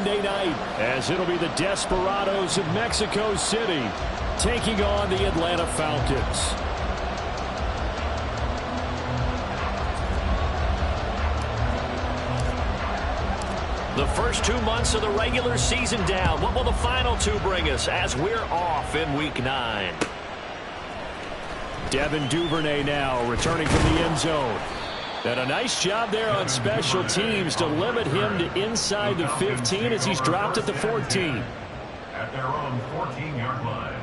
Monday night, as it'll be the Desperados of Mexico City taking on the Atlanta Falcons. The first 2 months of the regular season down. What will the final two bring us as we're off in Week 9? Devin Duvernay now returning from the end zone. And a nice job there on special teams to limit him to inside the 15 as he's dropped at the 14. At their own 14-yard line.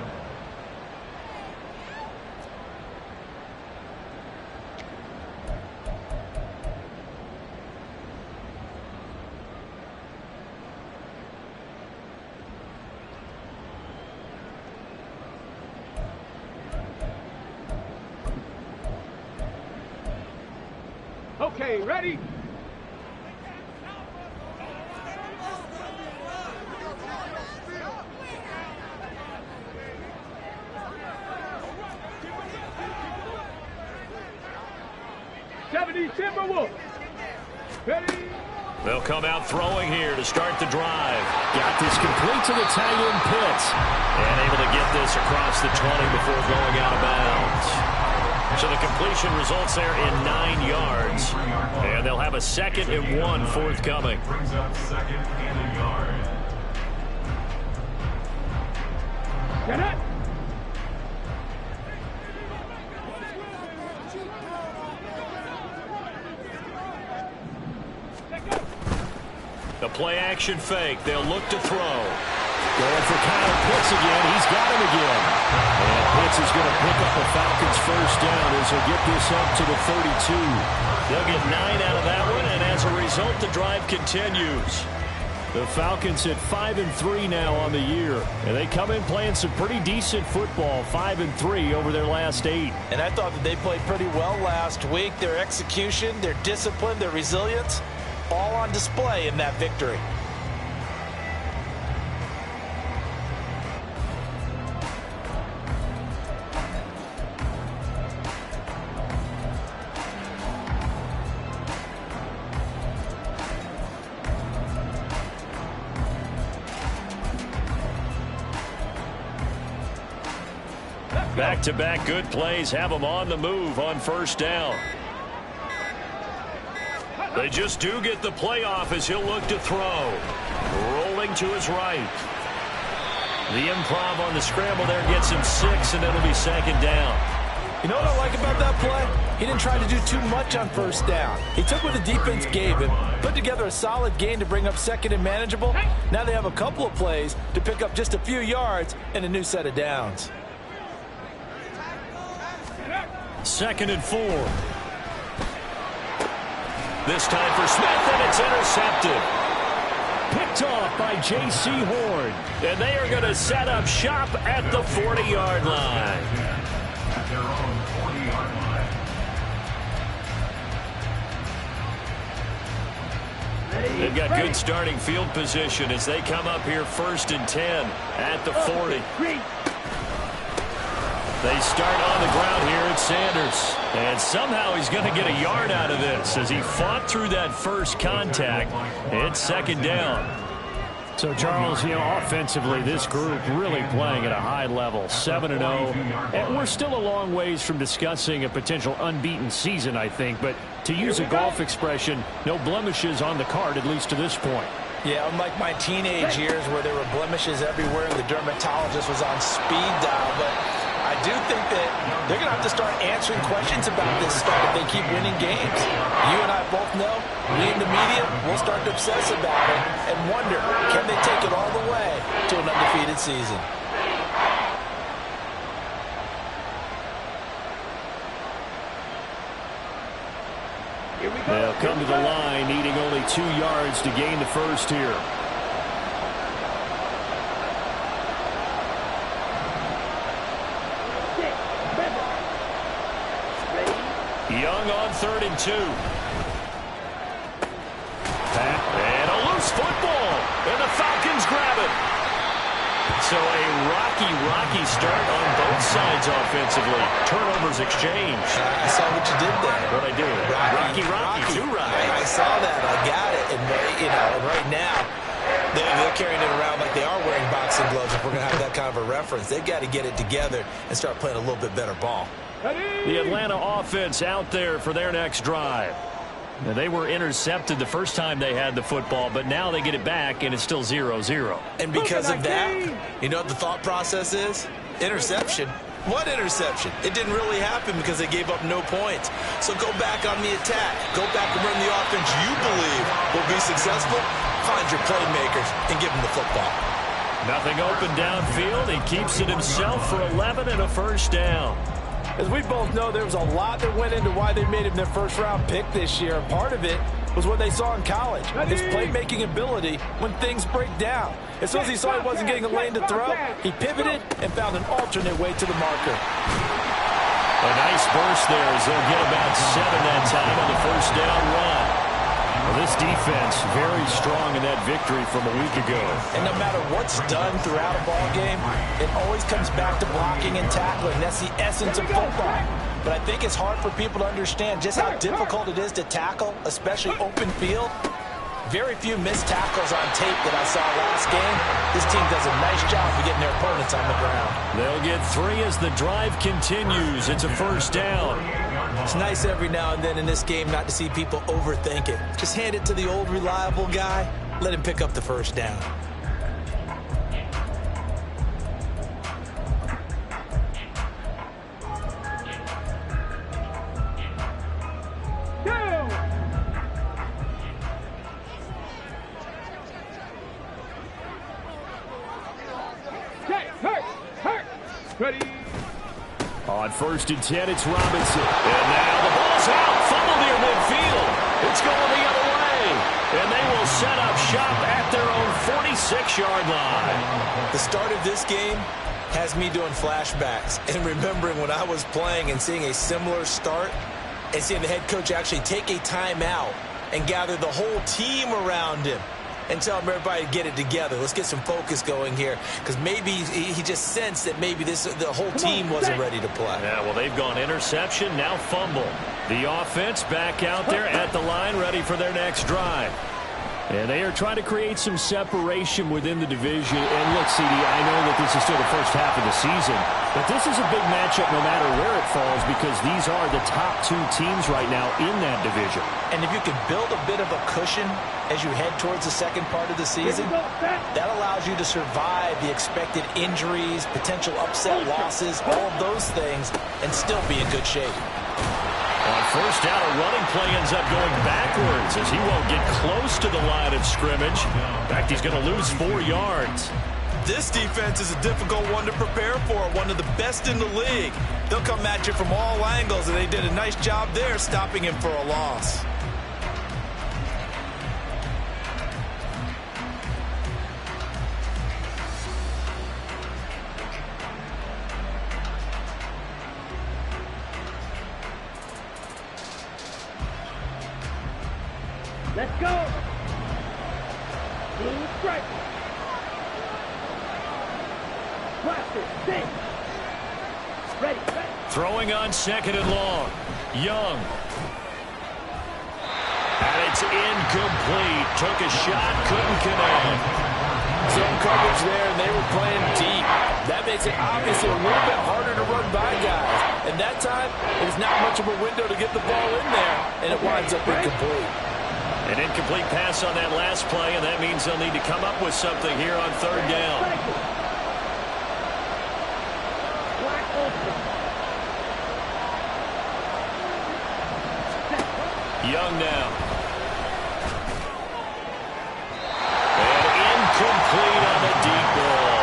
Okay, ready? Timberwolves. Ready? They'll come out throwing here to start the drive. Got this complete to the tight end Pitts. And able to get this across the 20 before going out of bounds. So the completion results there in 9 yards. And they'll have a 2nd and 1 forthcoming. Brings up 2nd and a yard. Get it? The play action fake. They'll look to throw. Going for Kyle Pitts again. He's got him again. And Pitts is going to pick up the Falcons' first down as he'll get this up to the 32. They'll get 9 out of that one, and as a result, the drive continues. The Falcons at 5-3 now on the year, and they come in playing some pretty decent football, 5-3 over their last 8. And I thought that they played pretty well last week. Their execution, their discipline, their resilience, all on display in that victory. Back-to-back good plays have them on the move on first down. They just do get the play off as he'll look to throw. Rolling to his right. The improv on the scramble there gets him 6, and it'll be 2nd down. You know what I like about that play? He didn't try to do too much on first down. He took what the defense gave him, put together a solid gain to bring up 2nd and manageable. Now they have a couple of plays to pick up just a few yards and a new set of downs. 2nd and 4. This time for Smith, and it's intercepted. Picked off by J.C. Horn. And they are going to set up shop at the 40-yard line. At their own 40-yard line. They've got good starting field position as they come up here 1st and 10 at the 40. They start on the ground here at Sanders. And somehow he's going to get a yard out of this as he fought through that first contact. It's 2nd down. So, Charles, offensively, this group really playing at a high level, 7-0. And we're still a long ways from discussing a potential unbeaten season, I think. But to use a golf expression, no blemishes on the card, at least to this point. Yeah, unlike my teenage years where there were blemishes everywhere and the dermatologist was on speed dial. But I do think that they're going to have to start answering questions about this stuff if they keep winning games. You and I both know, we in the media, we'll start to obsess about it and wonder, can they take it all the way to an undefeated season? They'll come to the line, needing only 2 yards to gain the first here. Young on 3rd and 2. And a loose football. And the Falcons grab it. So a rocky start on both sides offensively. Turnovers exchanged. I saw what you did there. What I do? Rocky. Too right. I saw that. I got it. And right now, They're carrying it around like they are wearing boxing gloves if we're going to have that kind of a reference. They've got to get it together and start playing a little bit better ball. The Atlanta offense out there for their next drive. Now, they were intercepted the first time they had the football, but now they get it back, and it's still 0-0. And because of that, you know what the thought process is? Interception. What interception? It didn't really happen because they gave up no points. So go back on the attack. Go back and run the offense you believe will be successful. Find your playmakers and give them the football. Nothing open downfield. He keeps it himself for 11 and a first down. As we both know, there was a lot that went into why they made him their first-round pick this year. Part of it was what they saw in college, his playmaking ability when things break down. As soon as he saw he wasn't getting a lane to throw, he pivoted and found an alternate way to the marker. A nice burst there as they'll get about 7 that time on the first down run. Well, this defense very strong in that victory from a week ago. And no matter what's done throughout a ball game, it always comes back to blocking and tackling. That's the essence of football. But I think it's hard for people to understand just how difficult it is to tackle, especially open field. Very few missed tackles on tape that I saw last game. This team does a nice job of getting their opponents on the ground. They'll get 3 as the drive continues. It's a first down. It's nice every now and then in this game not to see people overthink it. Just hand it to the old reliable guy. Let him pick up the first down. Ready. On 1st and 10, it's Robinson. And now the ball's out. Fumble near midfield. It's going the other way. And they will set up shop at their own 46-yard line. The start of this game has me doing flashbacks and remembering when I was playing and seeing a similar start and seeing the head coach actually take a timeout and gather the whole team around him and tell everybody to get it together. Let's get some focus going here, because maybe he just sensed that maybe the whole team wasn't ready to play. Yeah, well, they've gone interception, now fumble. The offense back out there at the line, ready for their next drive. And they are trying to create some separation within the division. And look, CD, I know that this is still the first half of the season, but this is a big matchup no matter where it falls, because these are the top 2 teams right now in that division. And if you can build a bit of a cushion as you head towards the second part of the season, that allows you to survive the expected injuries, potential upset losses, all of those things, and still be in good shape. On first down, a running play ends up going backwards as he won't get close to the line of scrimmage. In fact, he's going to lose 4 yards. This defense is a difficult one to prepare for, one of the best in the league. They'll come at you from all angles, and they did a nice job there stopping him for a loss. Let's go. Blue strike. Blast it. Sing. Ready. Throwing on 2nd and long. Young. And it's incomplete. Took a shot, couldn't connect. Zone coverage there, and they were playing deep. That makes it obviously a little bit harder to run by guys. And that time, there's not much of a window to get the ball in there, and it winds up incomplete. An incomplete pass on that last play, and that means they'll need to come up with something here on 3rd down. Young now. And incomplete on the deep ball.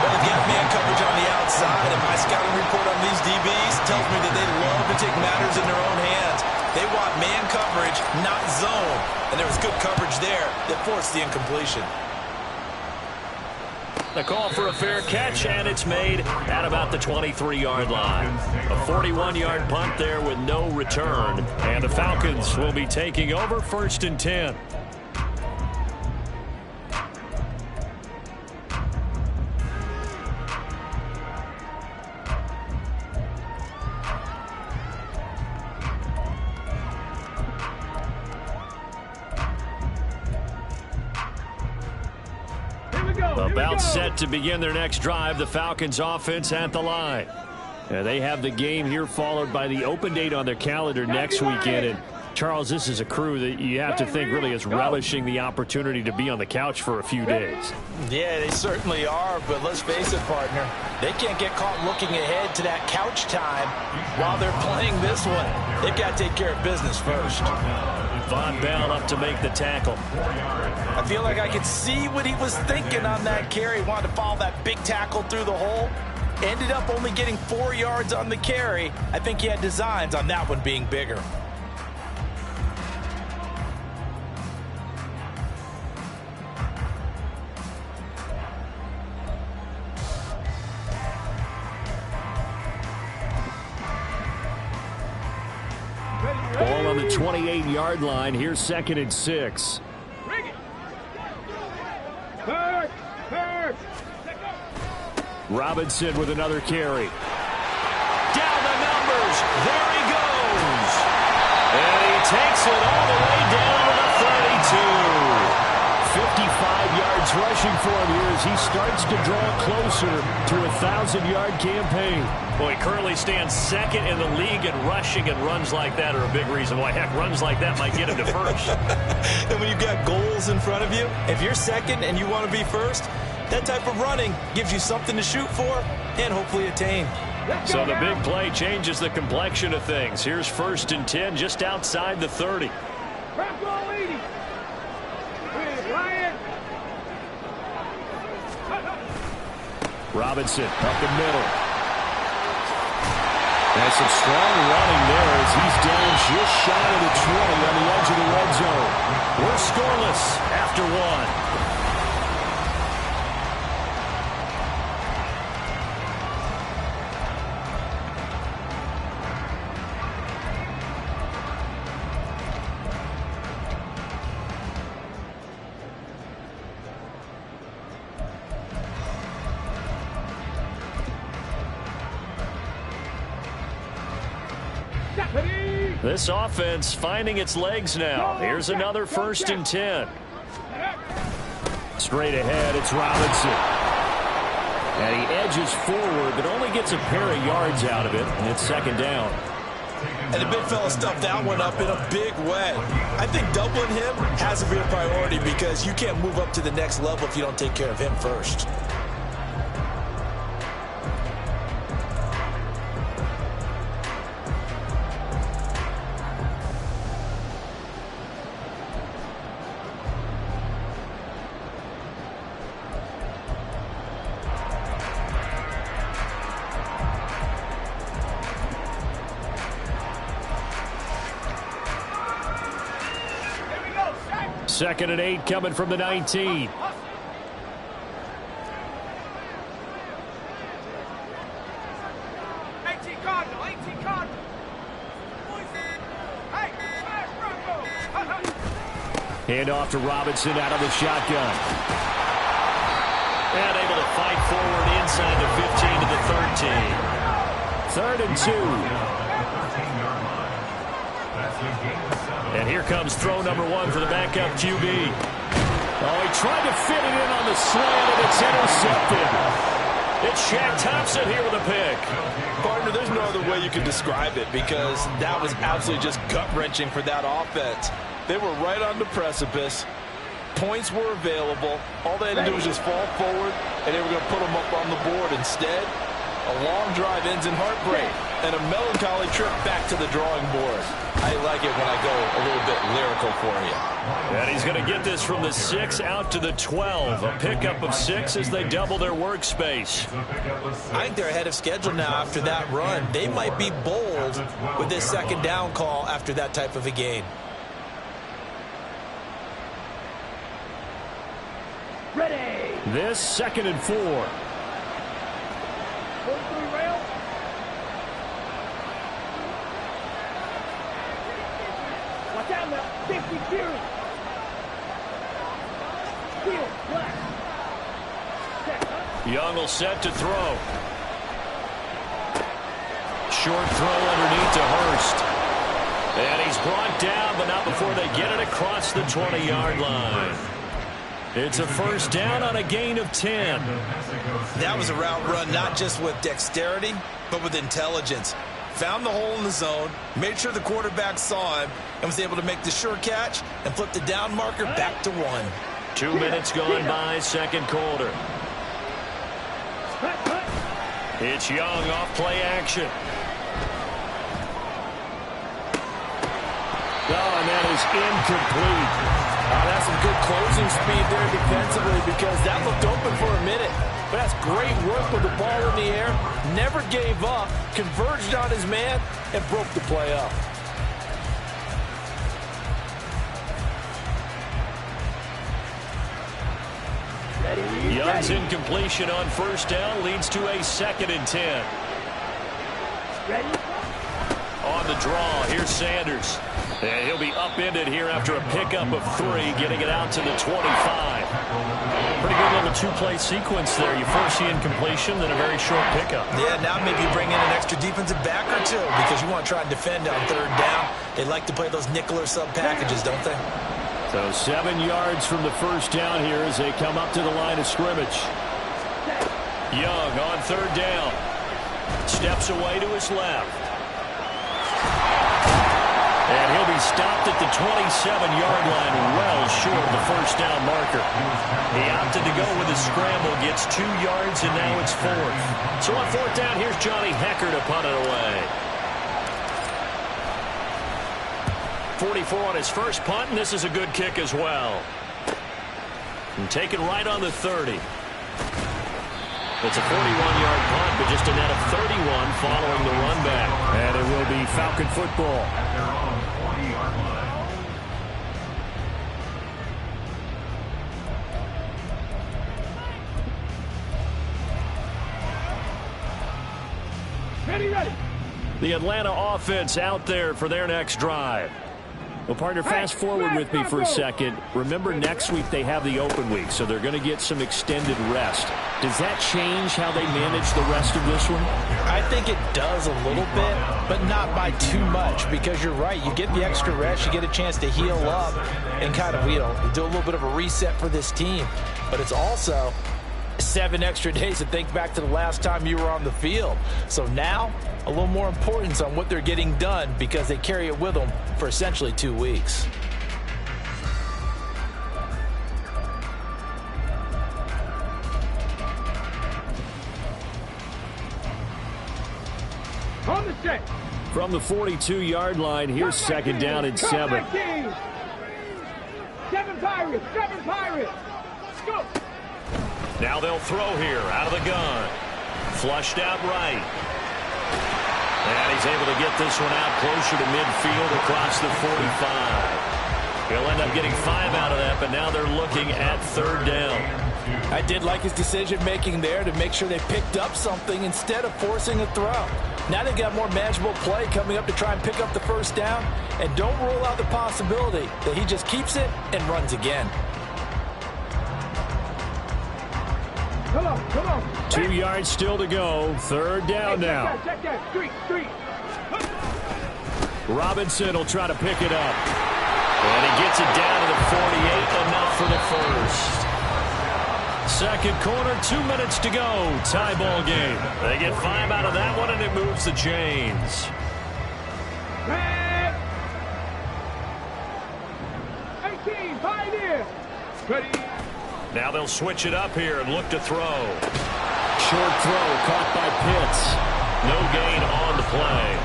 Well, they've got man coverage on the outside, and my scouting report on these DBs tells me that they love to take matters in their own hands. They want man coverage, not zone. And there was good coverage there that forced the incompletion. The call for a fair catch, and it's made at about the 23-yard line. A 41-yard punt there with no return. And the Falcons will be taking over 1st and 10. About set to begin their next drive, the Falcons offense at the line. They have the game here followed by the open date on their calendar next weekend. And Charles, this is a crew that you have to think really is relishing the opportunity to be on the couch for a few days. Yeah, they certainly are, but let's face it, partner. They can't get caught looking ahead to that couch time while they're playing this one. They've got to take care of business first. Von Bell up to make the tackle. I feel like I could see what he was thinking on that carry. Wanted to follow that big tackle through the hole. Ended up only getting 4 yards on the carry. I think he had designs on that one being bigger. Ball on the 28-yard line. Here's 2nd and 6. Robinson with another carry. Down the numbers. There he goes. And he takes it all the way down to the 32. 55 yards rushing for him here as he starts to draw closer to a 1,000-yard campaign. Well, he currently stands 2nd in the league in rushing, and runs like that are a big reason why. Heck, runs like that might get him to first. And when you've got goals in front of you, if you're 2nd and you want to be first, that type of running gives you something to shoot for and hopefully attain. So the big play changes the complexion of things. Here's 1st and 10 just outside the 30. Robinson up the middle. And some strong running there as he's down just shy of the 20 on the edge of the red zone. We're scoreless after 1. This offense finding its legs now. Here's another 1st and 10. Straight ahead, it's Robinson. And he edges forward, but only gets a pair of yards out of it, and it's 2nd down. And the big fella stuffed that one up in a big way. I think doubling him has to be a priority because you can't move up to the next level if you don't take care of him first. Second and 8 coming from the 19. 18 Cardinal. Hand off to Robinson out of the shotgun. And able to fight forward inside the 15 to the 13. 3rd and 2. And here comes throw number 1 for the backup QB. Oh, he tried to fit it in on the slant, and it's intercepted. It's Shaq Thompson here with a pick. Partner, there's no other way you can describe it because that was absolutely just gut-wrenching for that offense. They were right on the precipice. Points were available. All they had to do was just fall forward, and they were going to put them up on the board. Instead, a long drive ends in heartbreak and a melancholy trip back to the drawing board. I like it when I go a little bit lyrical for you. And he's going to get this from the 6 out to the 12. A pickup of 6 as they double their workspace. I think they're ahead of schedule now after that run. They might be bold with this 2nd down call after that type of a game. Ready. This 2nd and 4. Watch out now. 50 series. Steel, black. Young will set to throw. Short throw underneath to Hurst. And he's brought down, but not before they get it across the 20-yard line. It's a first down on a gain of 10. That was a route run not just with dexterity, but with intelligence. Found the hole in the zone, made sure the quarterback saw him, and was able to make the sure catch and flip the down marker back to 1. 2 minutes gone by, second quarter. It's Young off play action. Oh, and that is incomplete. That's some good closing speed there defensively because that looked open for a minute. But that's great work with the ball in the air. Never gave up, converged on his man, and broke the play up. Young's incompletion on first down leads to a 2nd and 10. On the draw, here's Sanders. And he'll be upended here after a pickup of 3, getting it out to the 25. Pretty good little 2-play sequence there. You first see incompletion, then a very short pickup. Yeah, now maybe you bring in an extra defensive back or 2 because you want to try and defend on 3rd down. They like to play those nickel or sub packages, don't they? So 7 yards from the first down here as they come up to the line of scrimmage. Young on 3rd down. Steps away to his left. And he'll be stopped at the 27-yard line, well short of the first down marker. He opted to go with a scramble, gets 2 yards, and now it's 4th. So on 4th down, here's Johnny Hecker to punt it away. 44 on his first punt, and this is a good kick as well. And taken right on the 30. It's a 41-yard punt, but just a net of 31 following the run back. And it will be Falcon football. At their own 40-yard line. Ready. The Atlanta offense out there for their next drive. Well, partner, fast forward with me for a second. Remember, next week they have the open week, so they're going to get some extended rest. Does that change how they manage the rest of this one? I think it does a little bit, but not by too much because you're right. You get the extra rest. You get a chance to heal up and kind of, do a little bit of a reset for this team. But it's also 7 extra days to think back to the last time you were on the field. So now, a little more importance on what they're getting done because they carry it with them for essentially 2 weeks. On the set. From the 42-yard line, here's 2nd down and 7. 7 Pirates. Go. Now they'll throw here out of the gun. Flushed out right. And he's able to get this one out closer to midfield across the 45. He'll end up getting 5 out of that, but now they're looking at 3rd down. I did like his decision-making there to make sure they picked up something instead of forcing a throw. Now they've got more manageable play coming up to try and pick up the first down, and don't rule out the possibility that he just keeps it and runs again. Come on. 2 yards still to go. 3rd down now. Check that. Street. Robinson will try to pick it up. And he gets it down to the 48, enough for the first. Second quarter, 2 minutes to go. Tie ball game. They get 5 out of that one, and it moves the chains. 18, Pioneer. Ready. Now they'll switch it up here and look to throw. Short throw caught by Pitts. No gain on the play.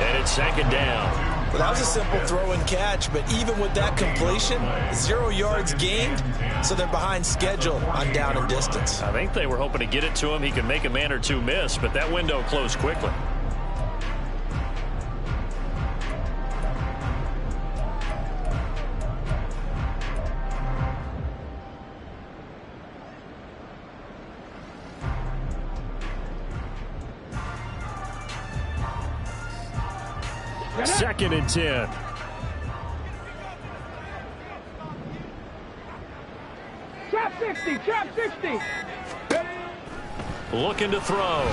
And it's 2nd down. Well, that was a simple throw and catch, but even with that completion, 0 yards gained, so they're behind schedule on down and distance. I think they were hoping to get it to him. He could make a man or two miss, but that window closed quickly. Second and 10. Trap 60. Looking to throw.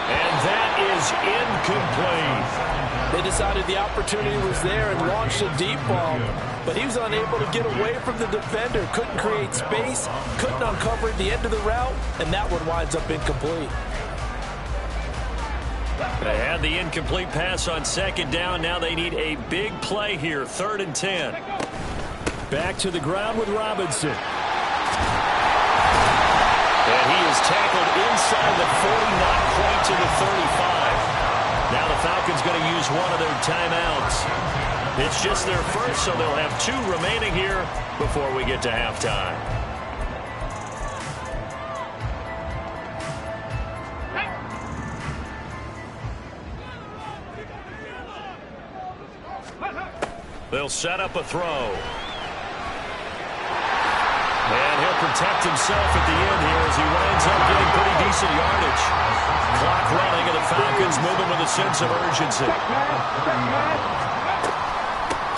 And that is incomplete. They decided the opportunity was there and launched a deep ball. but he was unable to get away from the defender. Couldn't create space, couldn't uncover at the end of the route, and that one winds up incomplete. They had the incomplete pass on second down. Now they need a big play here, 3rd and 10. Back to the ground with Robinson. And he is tackled inside the 40, not quite to the 35. Now the Falcons going to use one of their timeouts. It's just their first, so they'll have 2 remaining here before we get to halftime. They'll set up a throw. And he'll protect himself at the end here as he winds up getting pretty decent yardage. Clock running, and the Falcons moving with a sense of urgency.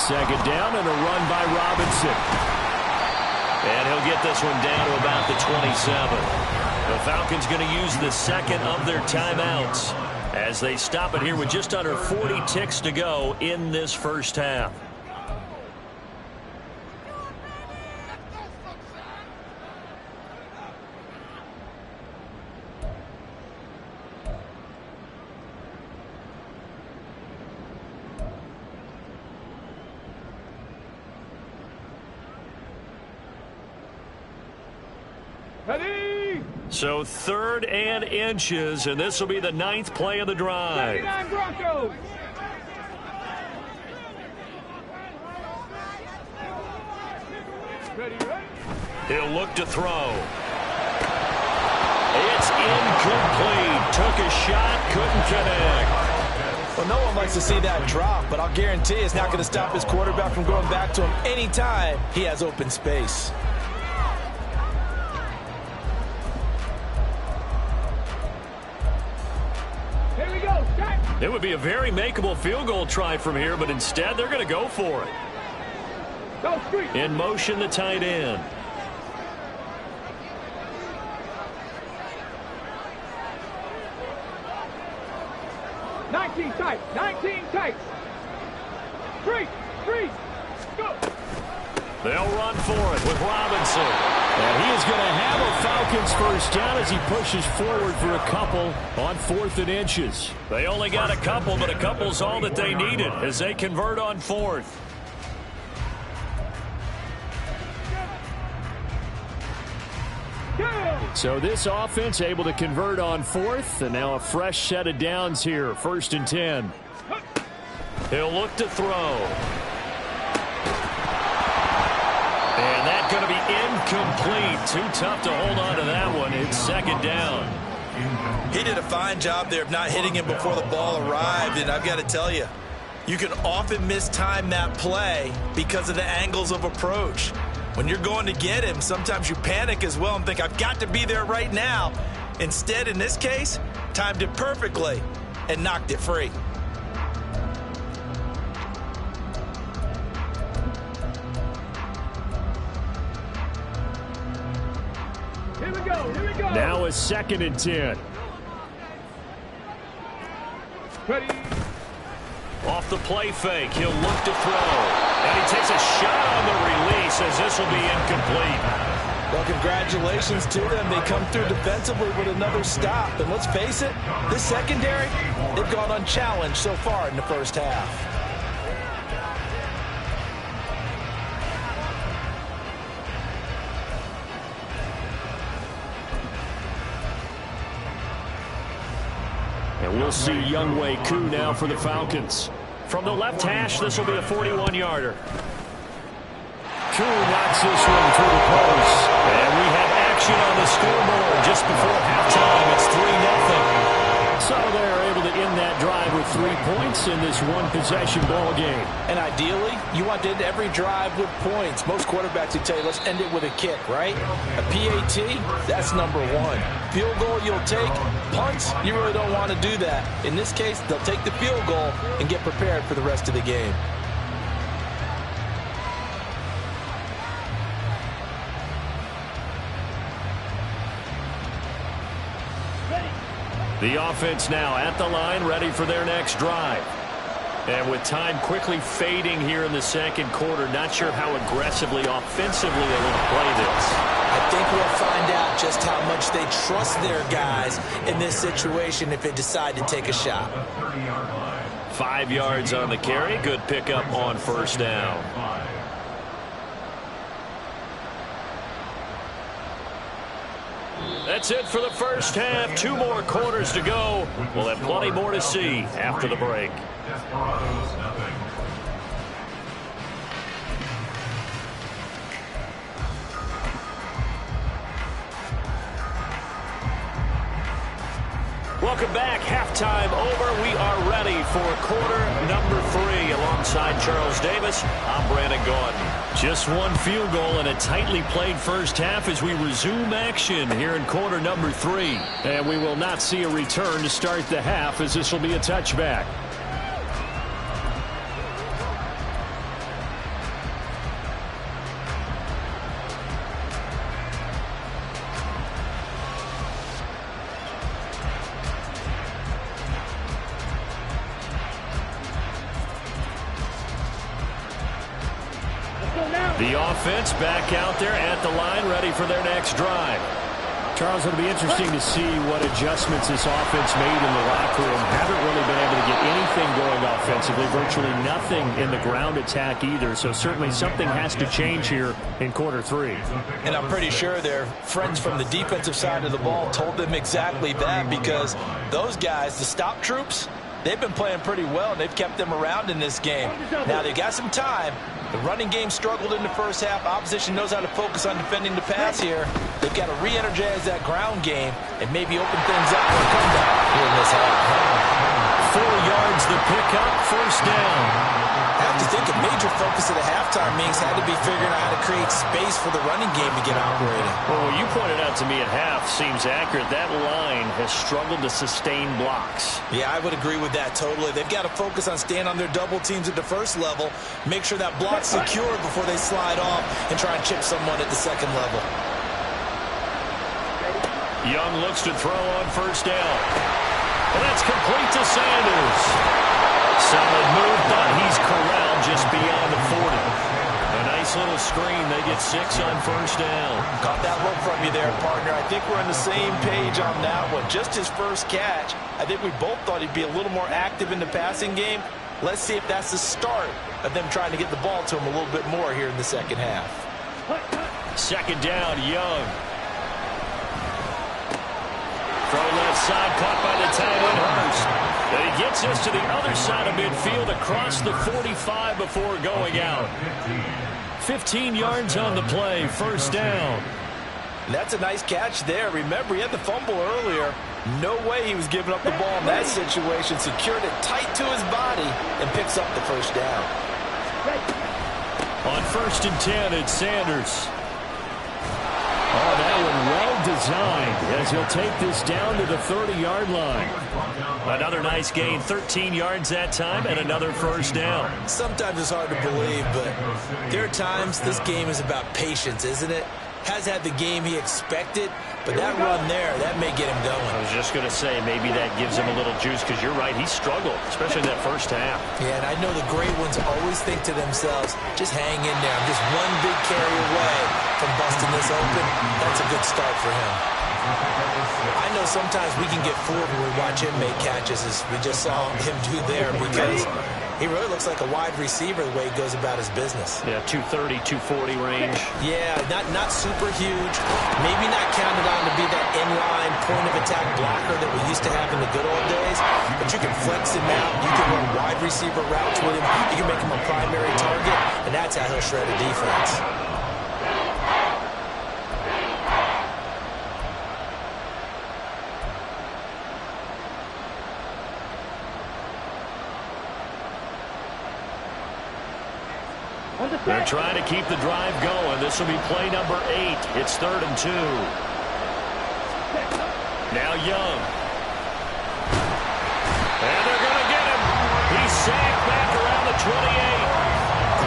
Second down and a run by Robinson. And he'll get this one down to about the 27. The Falcons going to use the second of their timeouts as they stop it here with just under 40 ticks to go in this first half. Ready? So 3rd and inches, and this will be the 9th play of the drive. 39 Broncos. Ready, ready? He'll look to throw. It's incomplete. Took a shot, couldn't connect. Well, no one likes to see that drop, but I'll guarantee it's not going to stop his quarterback from going back to him anytime he has open space. Here we go. Set. It would be a very makeable field goal try from here, but instead they're going to go for it. Go street. In motion, the tight end. Tight. 19 tight. Street. Go. They'll run for it with Robinson. And he is going to have a Falcons first down as he pushes forward for a couple on 4th and inches. They only got a couple, but a couple's all that they needed as they convert on 4th. So this offense able to convert on 4th, and now a fresh set of downs here, 1st and 10. He'll look to throw. And that's going to be incomplete. Too tough to hold on to that one. It's 2nd down. He did a fine job there of not hitting him before the ball arrived, and I've got to tell you, you can often mistime that play because of the angles of approach. When you're going to get him, sometimes you panic as well and think, I've got to be there right now. Instead, in this case, timed it perfectly and knocked it free. Here we go. Now a 2nd and 10. Ready. Off the play fake, he'll look to throw. And he takes a shot on the release as this will be incomplete. Well, congratulations to them. They come through defensively with another stop. And let's face it, this secondary, they've gone unchallenged so far in the first half. And we'll see Younghoe Koo now for the Falcons. From the left hash, this will be a 41-yarder. Koo knocks this one through the post. And we have action on the scoreboard just before halftime. It's 3-0. So they're able to end that drive with 3 points in this one-possession ball game. And ideally, you want to end every drive with points. Most quarterbacks would tell you, let's end it with a kick, right? A PAT, that's number 1. Field goal you'll take. Punts, you really don't want to do that. In this case, they'll take the field goal and get prepared for the rest of the game. The offense now at the line, ready for their next drive. And with time quickly fading here in the second quarter, not sure how aggressively, offensively they want to play this. I think we'll find out just how much they trust their guys in this situation if they decide to take a shot. 5 yards on the carry. Good pickup on first down. That's it for the first half. 2 more quarters to go. We'll have plenty more to see after the break. Welcome back. Halftime over. We are ready for quarter number 3. Alongside Charles Davis, I'm Brandon Gaudin. Just one field goal and a tightly played first half as we resume action here in quarter number 3. And we will not see a return to start the half, as this will be a touchback. The offense back out there at the line, ready for their next drive. Charles, it'll be interesting to see what adjustments this offense made in the locker room. Haven't really been able to get anything going offensively, virtually nothing in the ground attack either. So certainly something has to change here in quarter 3. And I'm pretty sure their friends from the defensive side of the ball told them exactly that, because those guys, the stop troops, they've been playing pretty well, and they've kept them around in this game. Now they got some time. The running game struggled in the first half. Opposition knows how to focus on defending the pass here. They've got to re-energize that ground game and maybe open things up for a comeback here in this half. 4 yards the pickup, first down. I have to think a major focus of the halftime meetings had to be figuring out how to create space for the running game to get operating. Well, what you pointed out to me at half seems accurate. That line has struggled to sustain blocks. Yeah, I would agree with that totally. They've got to focus on staying on their double teams at the first level, make sure that block's secure before they slide off and try and chip someone at the second level. Young looks to throw on first down. And that's complete to Sanders. Solid move, but he's corralled just beyond the 40. A nice little screen. They get 6 on first down. Got that look from you there, partner. I think we're on the same page on that one. Just his first catch. I think we both thought he'd be a little more active in the passing game. Let's see if that's the start of them trying to get the ball to him a little bit more here in the second half. Second down, Young. Throw left side, caught by the tight end, Hurst. And he gets us to the other side of midfield across the 45 before going out. 15 yards on the play, first down. That's a nice catch there. Remember, he had the fumble earlier. No way he was giving up the ball in that situation. Secured it tight to his body and picks up the first down. On 1st and 10, it's Sanders. Oh, that one well designed as he'll take this down to the 30-yard line. Another nice gain, 13 yards that time, and another first down. Sometimes it's hard to believe, but there are times this game is about patience, isn't it? Has had the game he expected, but that run there, that may get him going. I was just going to say, maybe that gives him a little juice, because you're right, he struggled, especially in that first half. Yeah, and I know the great ones always think to themselves, just hang in there. I'm just one big carry away from busting this open. That's a good start for him. I know sometimes we can get fooled when we watch him make catches, as we just saw him do there, because he really looks like a wide receiver the way he goes about his business. Yeah, 230, 240 range. Yeah, not super huge. Maybe not counted on to be that inline point-of-attack blocker that we used to have in the good old days, but you can flex him out. You can run wide receiver routes with him. You can make him a primary target, and that's how he'll shred a defense. They're trying to keep the drive going. This will be play number 8. It's 3rd and 2. Now Young. And they're going to get him. He's sacked back around the 28.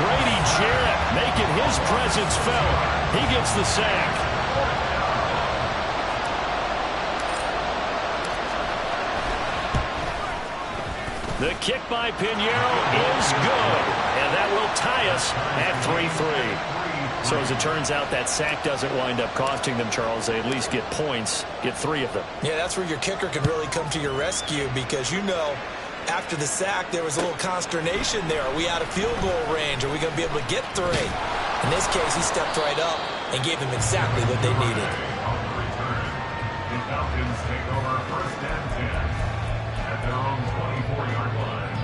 Grady Jarrett making his presence felt. He gets the sack. The kick by Pinheiro is good, and that will tie us at 3-3. So as it turns out, that sack doesn't wind up costing them, Charles. They at least get points, get 3 of them. Yeah, that's where your kicker can really come to your rescue because, you know, after the sack, there was a little consternation there. Are we out of field goal range? Are we going to be able to get 3? In this case, he stepped right up and gave them exactly what they needed. The Falcons take over 1st and 10 at their own 24-yard line.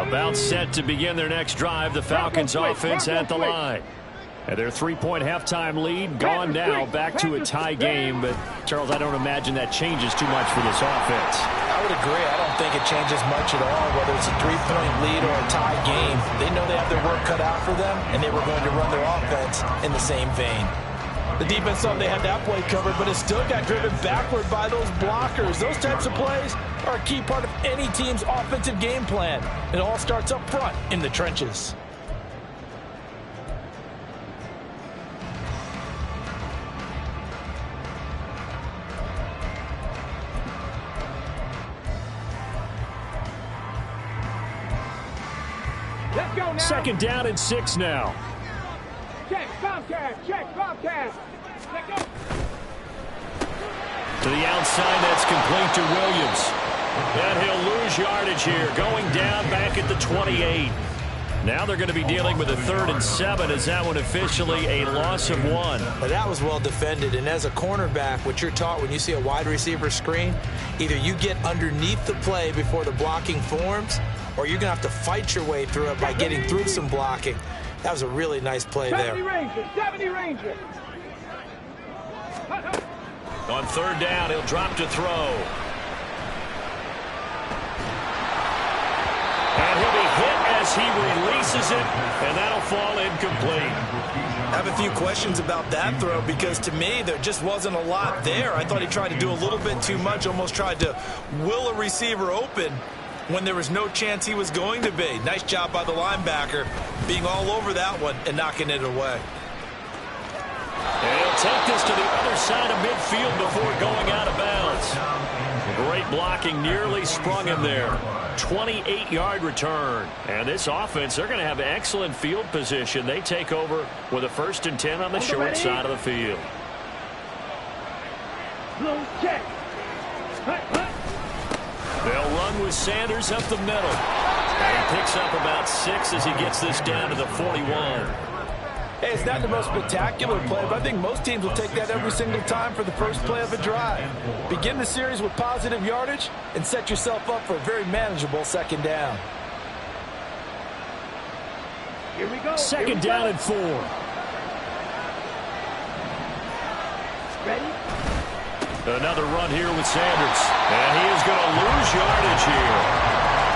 About set to begin their next drive, the Falcons offense at the line. And their 3-point halftime lead gone now, back to a tie game. But, Charles, I don't imagine that changes too much for this offense. I would agree. I don't think it changes much at all, whether it's a 3-point lead or a tie game. They know they have their work cut out for them, and they were going to run their offense in the same vein. The defense thought they had that play covered, but it still got driven backward by those blockers. Those types of plays are a key part of any team's offensive game plan. It all starts up front in the trenches. Let's go now. 2nd down and 6 now. Check, Bobcat. Check, Bobcat. Let go. To the outside, that's complete to Williams. And he'll lose yardage here, going down back at the 28. Now they're going to be dealing with a 3rd and 7. Is that one officially a loss of 1? Well, that was well defended, and as a cornerback, what you're taught when you see a wide receiver screen, either you get underneath the play before the blocking forms, or you're going to have to fight your way through it by getting through some blocking. That was a really nice play there. 70 Rangers. On 3rd down, he'll drop to throw. And he'll be hit as he releases it, and that'll fall incomplete. I have a few questions about that throw because to me there just wasn't a lot there. I thought he tried to do a little bit too much, almost tried to will a receiver open when there was no chance he was going to be. Nice job by the linebacker being all over that one and knocking it away. And he'll take this to the other side of midfield before going out of bounds. Great blocking, nearly sprung him there. 28-yard return. And this offense, they're going to have excellent field position. They take over with a 1st and 10 on the short side of the field. Check. They'll run with Sanders up the middle. And he picks up about 6 as he gets this down to the 41. Hey, it's not the most spectacular play, but I think most teams will take that every single time for the first play of a drive. Begin the series with positive yardage and set yourself up for a very manageable 2nd down. Here we go. 2nd down and 4. Ready? Another run here with Sanders. And he is going to lose yardage here.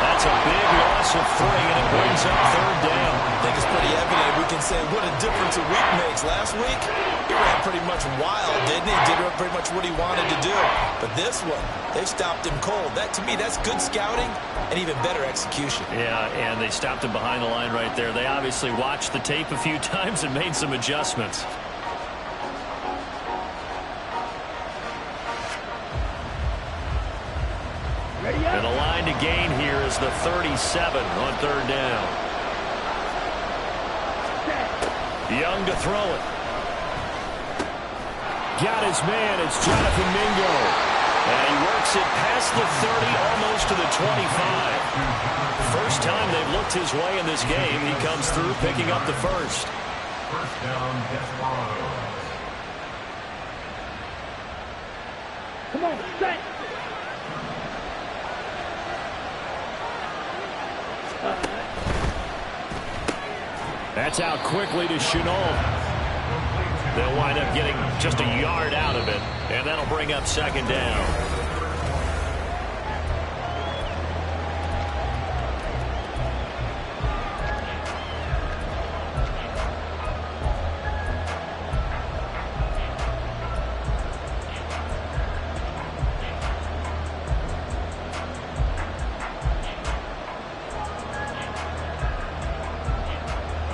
That's a big loss of 3, and it brings up 3rd down. I think it's pretty evident. We can say what a difference a week makes. Last week, he ran pretty much wild, didn't he? Did pretty much what he wanted to do. But this one, they've stopped him cold. That, to me, that's good scouting and even better execution. Yeah, and they stopped him behind the line right there. They obviously watched the tape a few times and made some adjustments. And the line to gain here is the 37 on 3rd down. Young to throw it. Got his man. It's Jonathan Mingo. And he works it past the 30, almost to the 25. First time they've looked his way in this game. He comes through picking up the 1st. 1st down, Desperado. Come on, set. That's out quickly to Chenault. They'll wind up getting just a yard out of it, and that'll bring up 2nd down.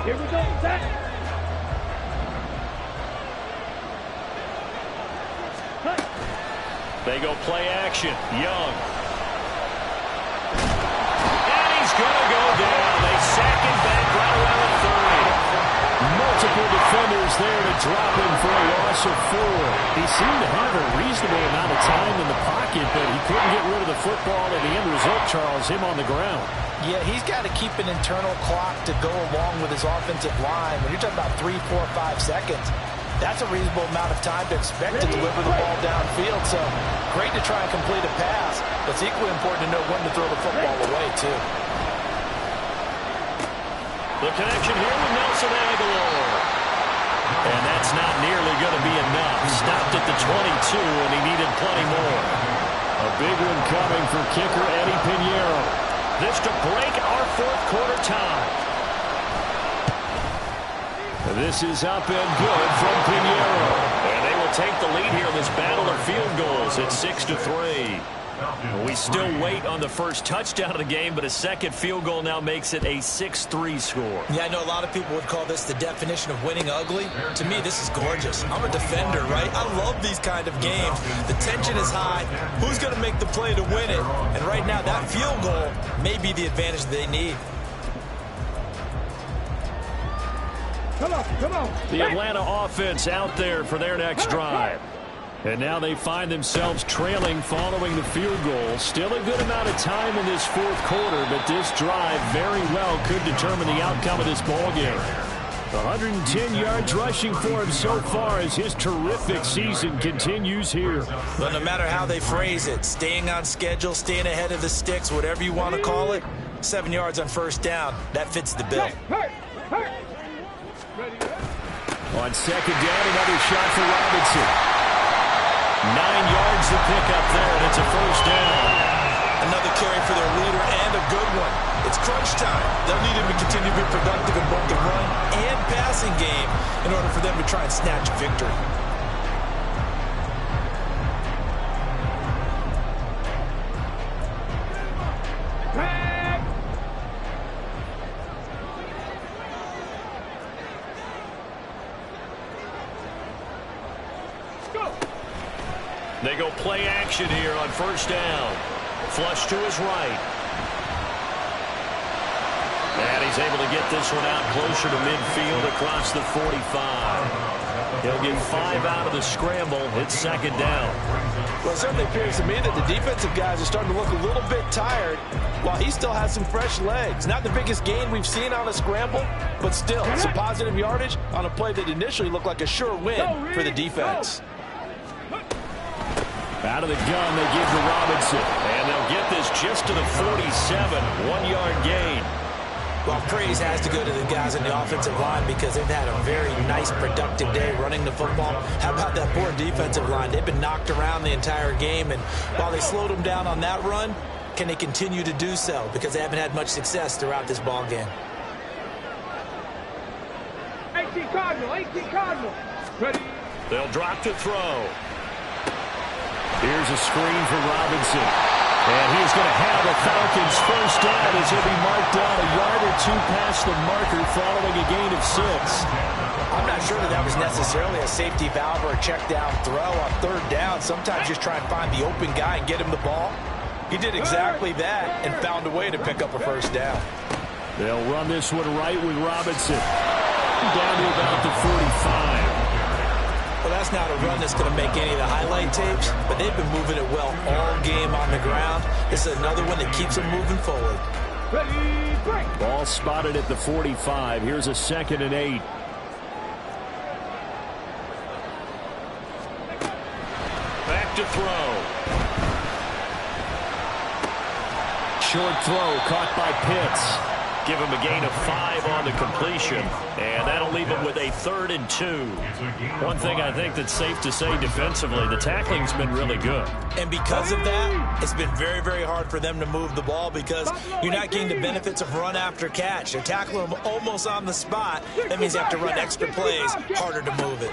Here we go, set. Cut. They go play action. Young. And he's going to go down. They sack him back right around the 30. Multiple defenders there to drop him for a loss of 4. He seemed to have a reasonable amount of time in the pocket, but he couldn't get rid of the football, and the end result, Charles, him on the ground. Yeah, he's got to keep an internal clock to go along with his offensive line. When you're talking about 3, 4, 5 seconds, that's a reasonable amount of time to expect to deliver the ball downfield. So great to try and complete a pass, but it's equally important to know when to throw the football away, too. The connection here with Nelson Aguilar. And that's not nearly going to be enough. Stopped at the 22, and he needed plenty more. A big one coming for kicker Eddie Pinheiro. This to break our fourth quarter tie. This is up and good from Pinheiro. And they will take the lead here in this battle of field goals at 6-3. We still wait on the first touchdown of the game, but a second field goal now makes it a 6-3 score. Yeah, I know a lot of people would call this the definition of winning ugly. To me, this is gorgeous. I'm a defender, right? I love these kind of games. The tension is high. Who's going to make the play to win it? And right now, that field goal may be the advantage they need. Come on. The Atlanta offense out there for their next drive. And now they find themselves trailing following the field goal. Still a good amount of time in this fourth quarter, but this drive very well could determine the outcome of this ball game. 110 yards rushing for him so far as his terrific season continues here. But no matter how they phrase it, staying on schedule, staying ahead of the sticks, whatever you want to call it, 7 yards on first down, that fits the bill. On second down, another shot for Robinson. 9 yards to pick up there, and it's a first down. Another carry for their leader, and a good one. It's crunch time. They'll need him to continue to be productive in both the run and passing game in order for them to try and snatch a victory. They go play action here on first down. Flush to his right. And he's able to get this one out closer to midfield across the 45. He'll get 5 out of the scramble. It's second down. Well, it certainly appears to me that the defensive guys are starting to look a little bit tired while he still has some fresh legs. Not the biggest gain we've seen on a scramble, but still some positive yardage on a play that initially looked like a sure win for the defense. Out of the gun, they give to Robinson. And they'll get this just to the 47. 1 yard gain. Well, praise has to go to the guys in the offensive line because they've had a very nice, productive day running the football. How about that poor defensive line? They've been knocked around the entire game, and while they slowed them down on that run, can they continue to do so? Because they haven't had much success throughout this ball game. 18 Cardinal. Ready. They'll drop to throw. Here's a screen for Robinson. And he's going to have the Falcons first down as he'll be marked down a yard or two past the marker following a gain of 6. I'm not sure that was necessarily a safety valve or a check down throw on third down. Sometimes just try and find the open guy and get him the ball. He did exactly that and found a way to pick up a first down. They'll run this one right with Robinson. Down to about the 45. Well, that's not a run that's going to make any of the highlight tapes, but they've been moving it well all game on the ground. This is another one that keeps them moving forward. Ball spotted at the 45. Here's a 2nd and 8. Back to throw. Short throw caught by Pitts. Give him a gain of 5 on the completion, and that'll leave him with a 3rd and 2. One thing I think that's safe to say defensively, the tackling's been really good. And because of that, it's been very, very hard for them to move the ball because you're not getting the benefits of run after catch. They're tackling them almost on the spot. That means they have to run extra plays, harder to move it.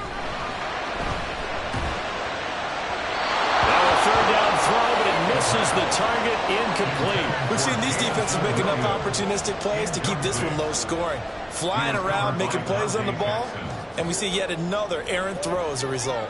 Now a 3rd down throw, but it misses the target, incomplete. We've seen these defenses make enough opportunistic plays to keep this one low scoring. Flying around, making plays on the ball, and we see yet another errant throw as a result.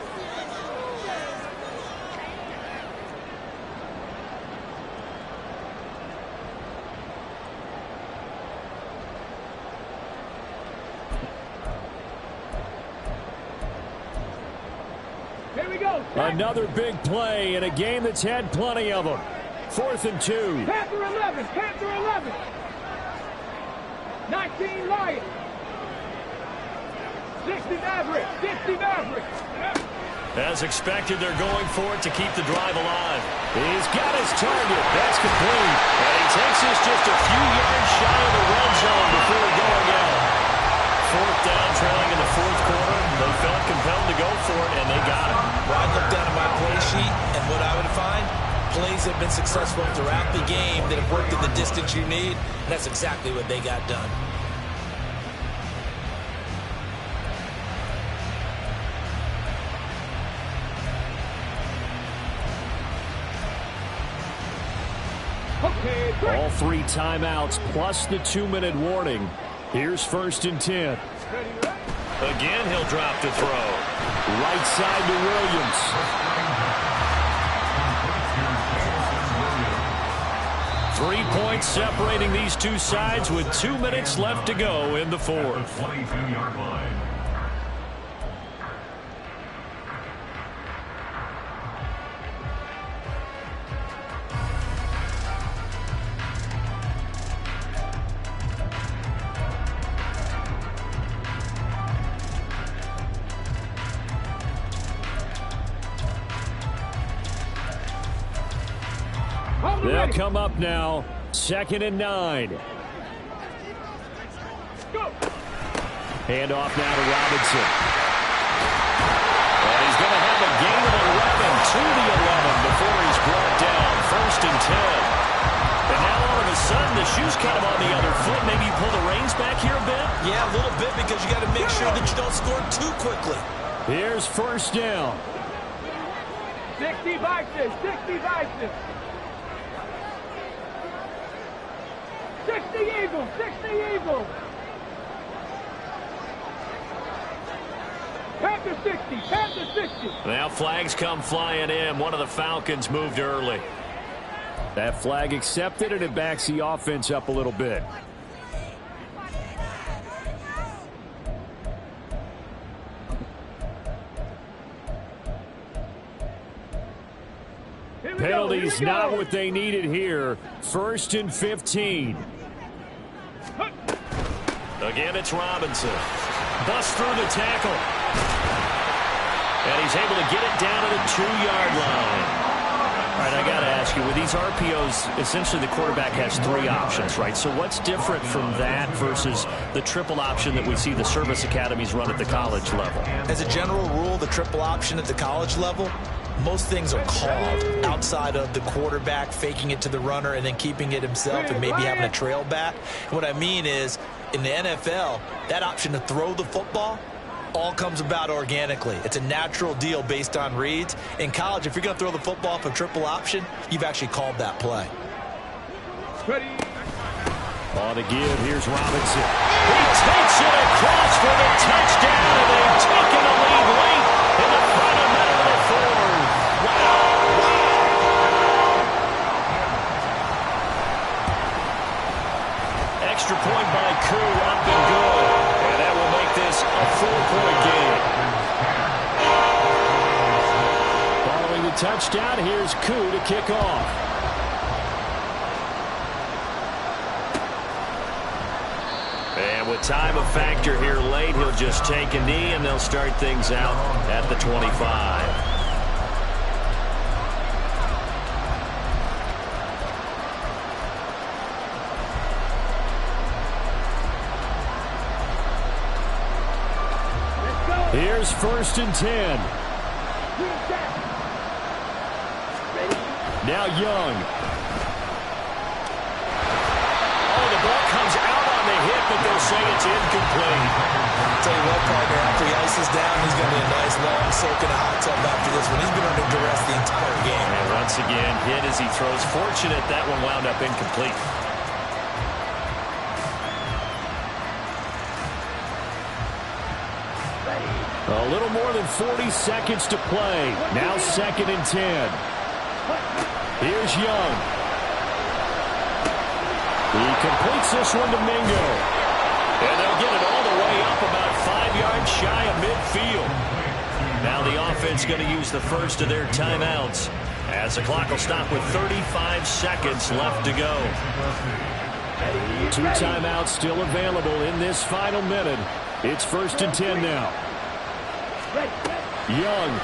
Another big play in a game that's had plenty of them. 4th and 2. Panther 11. Panther 11. 19 Lions. 60 Mavericks. 60 Mavericks. As expected, they're going for it to keep the drive alive. He's got his target. That's complete. And he takes this just a few yards shy of the red zone before going out. 4th down, trailing in the 4th quarter. They felt compelled to go for it, and they got it. Well, I look down at my play sheet, and what I would find, plays have been successful throughout the game that have worked at the distance you need, and that's exactly what they got done. All 3 timeouts plus the 2-minute warning. Here's 1st and 10. Again, he'll drop to throw. Right side to Williams. 3 points separating these two sides with 2 minutes left to go in the 4th. 22-yard line. They'll come up now. 2nd and 9. Hand off now to Robinson. And he's going to have a gain of 11 to the 11 before he's brought down. 1st and 10. And now all of a sudden the shoe's kind of on the other foot. Maybe you pull the reins back here a bit? Yeah, a little bit, because you got to make sure that you don't score too quickly. Here's 1st down. 60 Vikings. 60 Vikings. 60 Eagles. 60 Eagles. Panther 60. Panther 60. Now flags come flying in. One of the Falcons moved early. That flag accepted, and it backs the offense up a little bit. Penalties not what they needed here. 1st and 15. Again, it's Robinson. Busts through the tackle. And he's able to get it down to the 2-yard line. All right, I got to ask you, with these RPOs, essentially the quarterback has 3 options, right? So what's different from that versus the triple option that we see the service academies run at the college level? As a general rule, the triple option at the college level, most things are called outside of the quarterback faking it to the runner and then keeping it himself and maybe having a trail back. What I mean is, in the NFL, that option to throw the football all comes about organically. It's a natural deal based on reads. In college, if you're going to throw the football for triple option, you've actually called that play. Ready. On the give, here's Robinson. He takes it across for the touchdown, and they've taken the lead late in the final minute of the 4th. Wow. Extra point by Koo, up and good. And that will make this a 4-point game. Following the touchdown, here's Koo to kick off. And with time a factor here late, he'll just take a knee, and they'll start things out at the 25. Here's 1st and 10. Now Young. Oh, the ball comes out on the hit, but they'll say it's incomplete. I'll tell you what, partner, after he ices down, he's going to be a nice long soak in a hot tub after this one. He's been under duress the entire game. And once again, hit as he throws. Fortunate that one wound up incomplete. A little more than 40 seconds to play. Now 2nd and 10. Here's Young. He completes this one to Mingo. And they'll get it all the way up about 5 yards shy of midfield. Now the offense going to use the first of their timeouts, as the clock will stop with 35 seconds left to go. 2 timeouts still available in this final minute. It's 1st and 10 now. Young.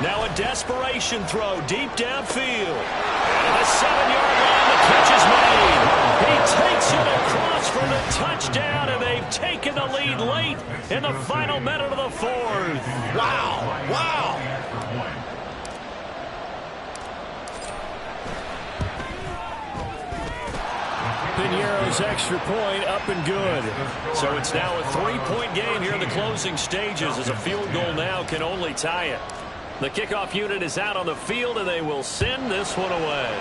Now a desperation throw deep downfield. And the 7-yard line, the catch is made. He takes it across for the touchdown, and they've taken the lead late in the final minute of the 4th. Wow. Wow. Piñeiro's extra point up and good. So it's now a 3-point game here in the closing stages, as a field goal now can only tie it. The kickoff unit is out on the field, and they will send this one away.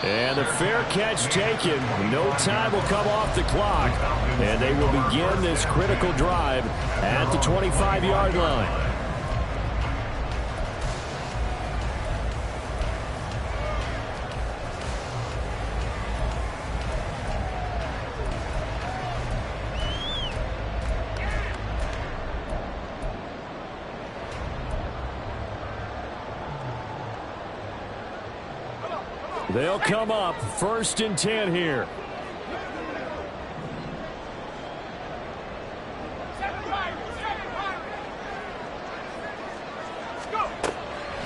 And the fair catch taken. No time will come off the clock. And they will begin this critical drive at the 25-yard line. They'll come up 1st and 10 here.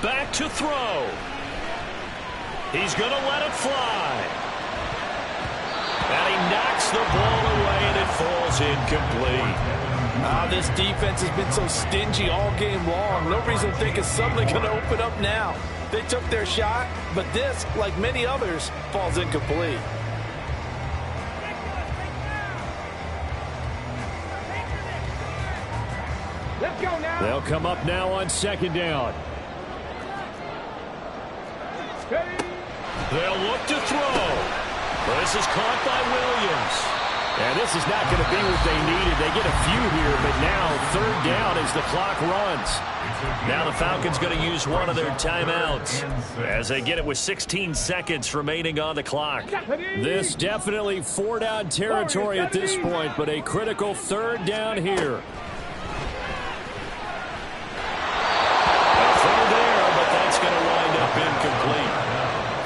Back to throw. He's going to let it fly. And he knocks the ball away, and it falls incomplete. This defense has been so stingy all game long. No reason to think it's suddenly going to open up now. They took their shot, but this, like many others, falls incomplete. Let's go now. They'll come up now on 2nd down. They'll look to throw. This is caught by Williams. And this is not going to be what they needed. They get a few here, but now 3rd down as the clock runs. Now the Falcons going to use one of their timeouts as they get it with 16 seconds remaining on the clock. This definitely 4-down territory at this point, but a critical 3rd down here. A throw there, but that's going to wind up incomplete.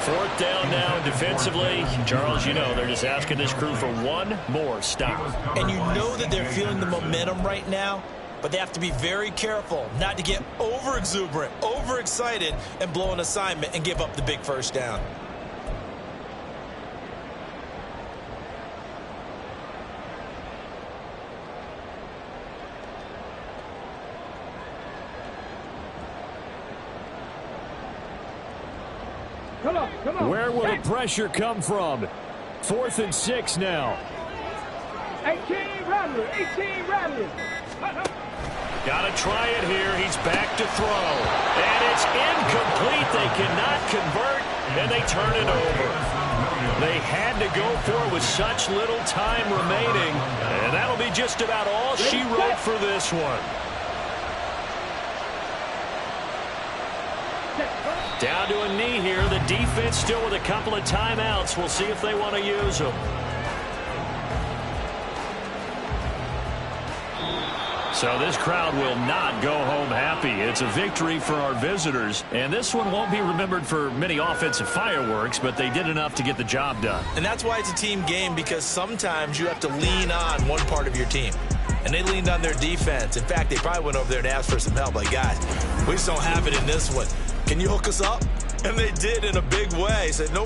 4th down now defensively. Charles, you know they're just asking this crew for one more stop. And you know that they're feeling the momentum right now, but they have to be very careful not to get over-exuberant, over-excited, and blow an assignment and give up the big 1st down. Come on. Where will the pressure come from? 4th and 6 now. 18 Rattler. Got to try it here. He's back to throw. And it's incomplete. They cannot convert, and they turn it over. They had to go for it with such little time remaining, and that'll be just about all she wrote for this one. Down to a knee here. The defense still with a couple of timeouts. We'll see if they want to use them. So this crowd will not go home happy. It's a victory for our visitors, and this one won't be remembered for many offensive fireworks, but they did enough to get the job done. And that's why it's a team game, because sometimes you have to lean on one part of your team. And they leaned on their defense. In fact, they probably went over there and asked for some help. Like, guys, we just don't have it in this one. Can you hook us up? And they did in a big way. Said, no